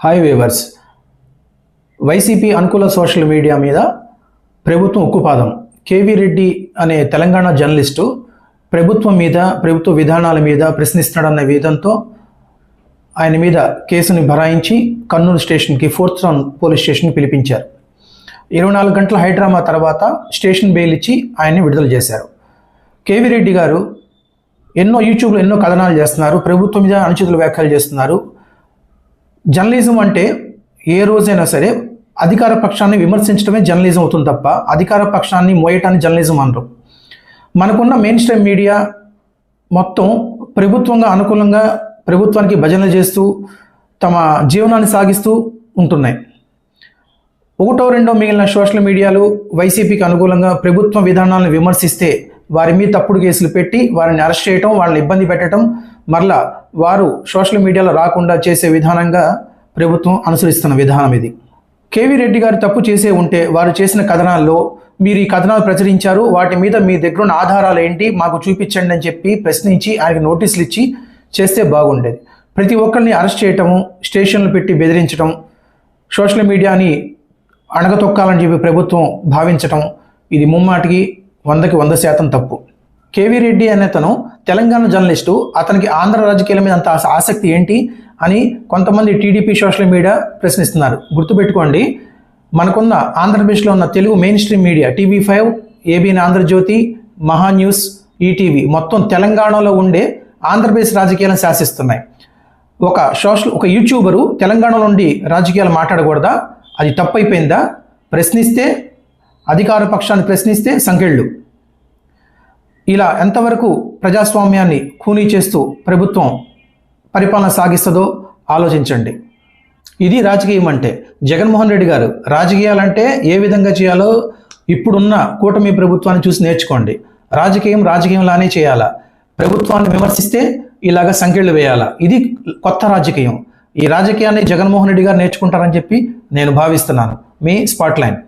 Hi weavers. YCP అనుకూల social media మీద ప్రభుత్వం ఉక్కుపాదం. కేవీ రెడ్డి అనే తెలంగాణ జర్నలిస్టు ప్రభుత్వం మీద, ప్రభుత్వ విధానాల మీద ప్రశ్నిస్తున్నాడన్న విధంతో ఆయన మీద కేసుని భరాయించి కర్నూలు స్టేషన్కి, ఫోర్త్ టౌన్ పోలీస్ స్టేషన్కి పిలిపించారు. 24 గంటల హైడ్రామా తర్వాత స్టేషన్ బెయిల్ ఇచ్చి ఆయన్ని విడుదల చేశారు. కేవీ రెడ్డి గారు యూట్యూబ్లో ఎన్నో కథనాలు చేస్తున్నారు, ప్రభుత్వం మీద అనుచితుల వ్యాఖ్యలు చేస్తున్నారు. జర్నలిజం అంటే ఏ రోజైనా సరే అధికార పక్షాన్ని విమర్శించడమే జర్నలిజం అవుతుంది తప్ప అధికార పక్షాన్ని మోయటాన్ని జర్నలిజం అనరు. మనకున్న మెయిన్ స్ట్రీమ్ మీడియా మొత్తం ప్రభుత్వంగా అనుకూలంగా ప్రభుత్వానికి భజనలు చేస్తూ తమ జీవనాన్ని సాగిస్తూ ఉంటున్నాయి. ఒకటో రెండో మిగిలిన సోషల్ మీడియాలు వైసీపీకి అనుకూలంగా ప్రభుత్వ విధానాలను విమర్శిస్తే వారి మీద తప్పుడు కేసులు పెట్టి వారిని అరెస్ట్ చేయటం, వాళ్ళని ఇబ్బంది పెట్టడం, మరలా వారు సోషల్ మీడియాలో రాకుండా చేసే విధానంగా ప్రభుత్వం అనుసరిస్తున్న విధానం ఇది. కేవీ రెడ్డి గారు తప్పు చేసే ఉంటే వారు చేసిన కథనాల్లో మీరు ఈ కథనాలు ప్రచురించారు, వాటి మీద మీ దగ్గర ఉన్న ఆధారాలు ఏంటి మాకు చూపించండి అని చెప్పి ప్రశ్నించి ఆయనకి నోటీసులు ఇచ్చి చేస్తే బాగుండేది. ప్రతి ఒక్కరిని అరెస్ట్ చేయటము, స్టేషన్లు పెట్టి బెదిరించడం, సోషల్ మీడియాని అణగతొక్కాలని చెప్పి ప్రభుత్వం భావించటం, ఇది ముమ్మాటికి 100కి 100% తప్పు. కేవీ రెడ్డి అనే అతను తెలంగాణ జర్నలిస్టు, అతనికి ఆంధ్ర రాజకీయాల మీద అంత ఆసక్తి ఏంటి అని కొంతమంది టీడీపీ సోషల్ మీడియా ప్రశ్నిస్తున్నారు. గుర్తుపెట్టుకోండి, మనకున్న ఆంధ్రప్రదేశ్లో ఉన్న Telugu main stream media TV5, ABN Andhra Jyothi, Maha news, ETV మొత్తం తెలంగాణలో ఉండే ఆంధ్రప్రదేశ్ రాజకీయాలను శాసిస్తున్నాయి. ఒక యూట్యూబరు తెలంగాణ నుండి రాజకీయాలు మాట్లాడకూడదా? అది తప్పు అయిపోయిందా? ప్రశ్నిస్తే అధికార పక్షాన్ని ప్రశ్నిస్తే సంకెళ్ళు. ఇలా ఎంతవరకు ప్రజాస్వామ్యాన్ని ఖూనీ చేస్తూ ప్రభుత్వం పరిపాలన సాగిస్తుందో ఆలోచించండి. ఇది రాజకీయం అంటే. జగన్మోహన్ రెడ్డి గారు రాజకీయాలంటే ఏ విధంగా చేయాలో ఇప్పుడున్న కూటమి ప్రభుత్వాన్ని చూసి నేర్చుకోండి. రాజకీయంలానే చేయాలా. ప్రభుత్వాన్ని విమర్శిస్తే ఇలాగ సంకెళ్ళు వేయాలా. ఇది కొత్త రాజకీయం. ఈ రాజకీయాన్ని జగన్మోహన్ రెడ్డి గారు నేర్చుకుంటారని చెప్పి నేను భావిస్తున్నాను. మీ స్పాట్లైన్.